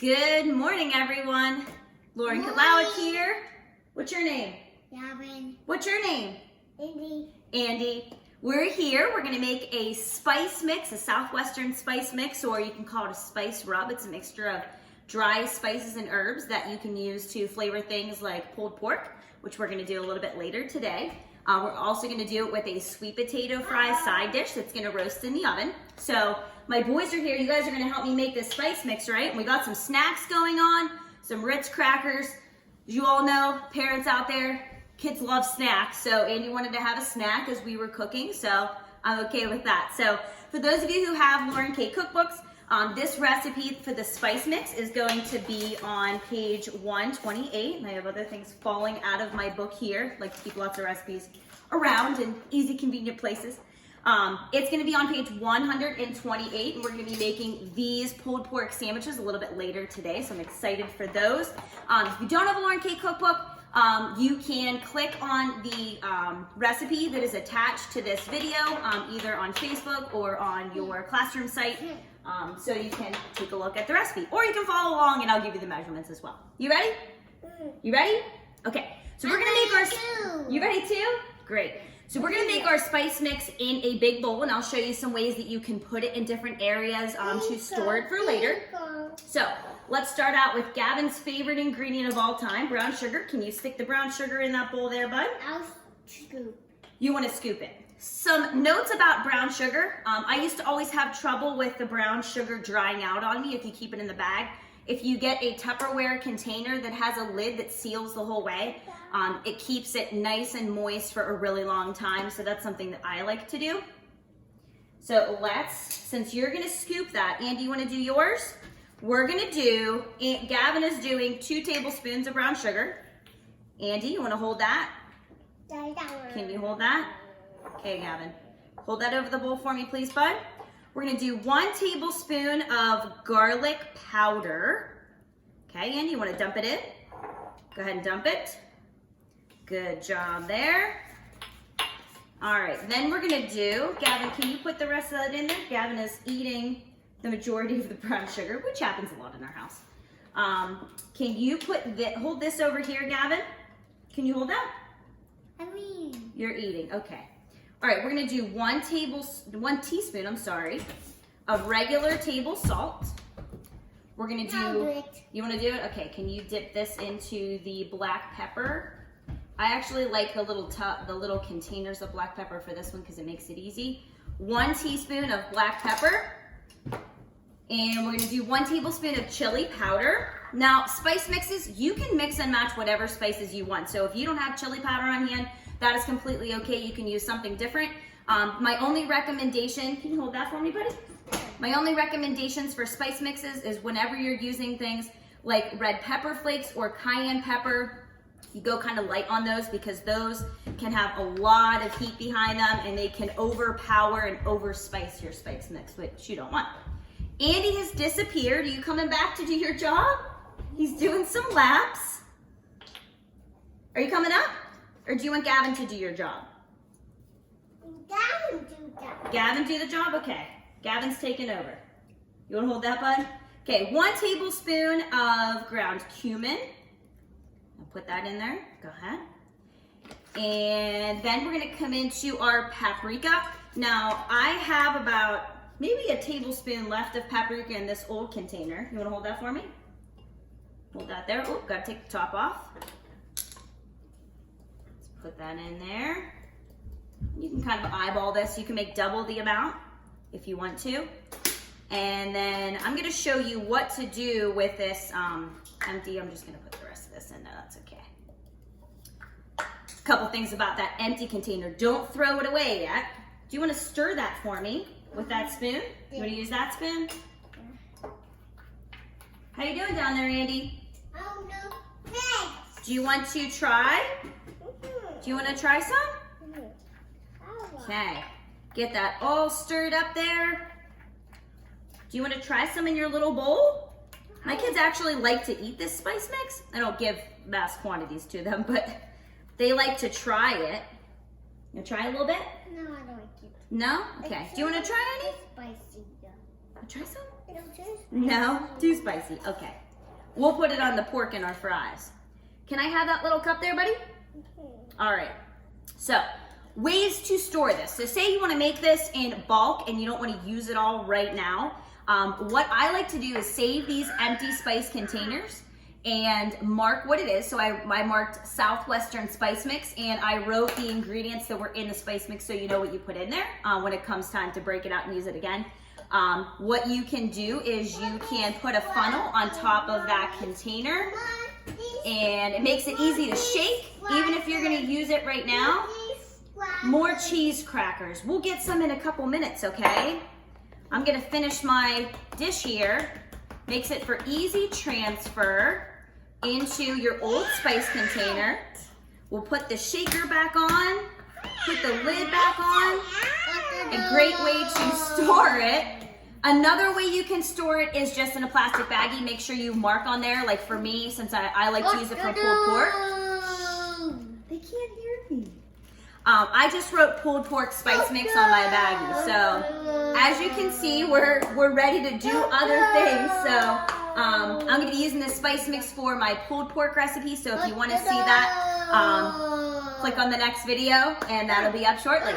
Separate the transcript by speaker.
Speaker 1: Good morning, everyone. Lauren Kalauik here. What's your name?
Speaker 2: Gavin.
Speaker 1: What's your name?
Speaker 2: Andy.
Speaker 1: Andy. We're here. We're going to make a spice mix, a Southwestern spice mix, or you can call it a spice rub. It's a mixture of dry spices and herbs that you can use to flavor things like pulled pork, which we're going to do a little bit later today. We're also going to do it with a sweet potato fry side dish that's going to roast in the oven. So my boys are here. You guys are going to help me make this spice mix, right? And we got some snacks going on, some Ritz crackers. As you all know, parents out there, kids love snacks. So Andy wanted to have a snack as we were cooking, so I'm okay with that. So for those of you who have Lauren K cookbooks, this recipe for the spice mix is going to be on page 128. And I have other things falling out of my book here. I like to keep lots of recipes around in easy, convenient places. It's going to be on page 128, and we're going to be making these pulled pork sandwiches a little bit later today, so I'm excited for those. If you don't have a Lauren K cookbook, you can click on the recipe that is attached to this video, either on Facebook or on your classroom site, so you can take a look at the recipe. Or you can follow along and I'll give you the measurements as well. You ready? You ready? Okay, so we're gonna make our... You ready too? Great. So we're gonna make our spice mix in a big bowl, and I'll show you some ways that you can put it in different areas to store it for later. So let's start out with Gavin's favorite ingredient of all time, brown sugar. Can you stick the brown sugar in that bowl there, bud?
Speaker 2: I'll scoop.
Speaker 1: You want to scoop it. Some notes about brown sugar. I used to always have trouble with the brown sugar drying out on me if you keep it in the bag. If you get a Tupperware container that has a lid that seals the whole way, it keeps it nice and moist for a really long time. So that's something that I like to do. So since you're gonna scoop that, Andy, you wanna do yours? We're gonna do, Gavin is doing 2 tablespoons of brown sugar. Andy, you wanna hold that? Can you hold that? Okay, Gavin. Hold that over the bowl for me, please, bud. We're gonna do 1 tablespoon of garlic powder. Okay, Andy, you wanna dump it in? Go ahead and dump it. Good job there. All right, then we're gonna do, Gavin, can you put the rest of that in there? Gavin is eating the majority of the brown sugar, which happens a lot in our house. Can you hold this over here, Gavin? Can you hold that? You're eating, okay. All right, we're gonna do 1 teaspoon, of regular table salt. We're gonna do, you wanna do it? Okay, can you dip this into the black pepper? I actually like the little containers of black pepper for this one because it makes it easy. 1 teaspoon of black pepper. And we're gonna do 1 tablespoon of chili powder. Now, spice mixes, you can mix and match whatever spices you want. So if you don't have chili powder on hand, that is completely okay. You can use something different. My only recommendation, can you hold that for me, buddy? My only recommendations for spice mixes is whenever you're using things like red pepper flakes or cayenne pepper, you go kind of light on those because those can have a lot of heat behind them and they can overpower and overspice your spice mix, which you don't want. Andy has disappeared. Are you coming back to do your job? He's doing some laps. Are you coming up? Or do you want Gavin to do your job?
Speaker 2: Gavin do that.
Speaker 1: Gavin do the job? Okay. Gavin's taking over. You want to hold that, bud? Okay, 1 tablespoon of ground cumin. I'll put that in there. Go ahead. And then we're going to come into our paprika. Now, I have about maybe a tablespoon left of paprika in this old container. You want to hold that for me? Hold that there. Oh, got to take the top off. Let's put that in there. You can kind of eyeball this. You can make double the amount if you want to. And then I'm going to show you what to do with this empty. I'm just going to put the rest of this in there. That's okay. A couple things about that empty container. Don't throw it away yet. Do you want to stir that for me with that spoon? You want to use that spoon? How you doing down there, Andy?
Speaker 2: Oh, no. Thanks.
Speaker 1: Do you want to try? Do you want to try some? Okay. Get that all stirred up there. Do you want to try some in your little bowl? My kids actually like to eat this spice mix. I don't give mass quantities to them, but they like to try it. You want to try a little bit?
Speaker 2: No, I don't like it.
Speaker 1: No? Okay. Do you want to try any?
Speaker 2: Spicy.
Speaker 1: Try some?
Speaker 2: It'll taste
Speaker 1: No? Too spicy. Okay. we'll put it on the pork and our fries. Can I have that little cup there, buddy? All right. So, ways to store this. So say you want to make this in bulk and you don't want to use it all right now. What I like to do is save these empty spice containers and mark what it is. So I marked Southwestern spice mix, and I wrote the ingredients that were in the spice mix so you know what you put in there when it comes time to break it out and use it again. What you can do is you can put a funnel on top of that container, and it makes it easy to shake even if you're going to use it right now. More cheese crackers. We'll get some in a couple minutes, okay? I'm going to finish my dish here. Makes it for easy transfer into your old spice container. We'll put the shaker back on, put the lid back on. A great way to store it. Another way you can store it is just in a plastic baggie. Make sure you mark on there, like for me, since I like to use it for pulled pork. They can't hear me. I just wrote pulled pork spice mix on my baggie. So as you can see, we're ready to do other things. So I'm going to be using this spice mix for my pulled pork recipe. So if you want to see that, click on the next video, and that'll be up shortly.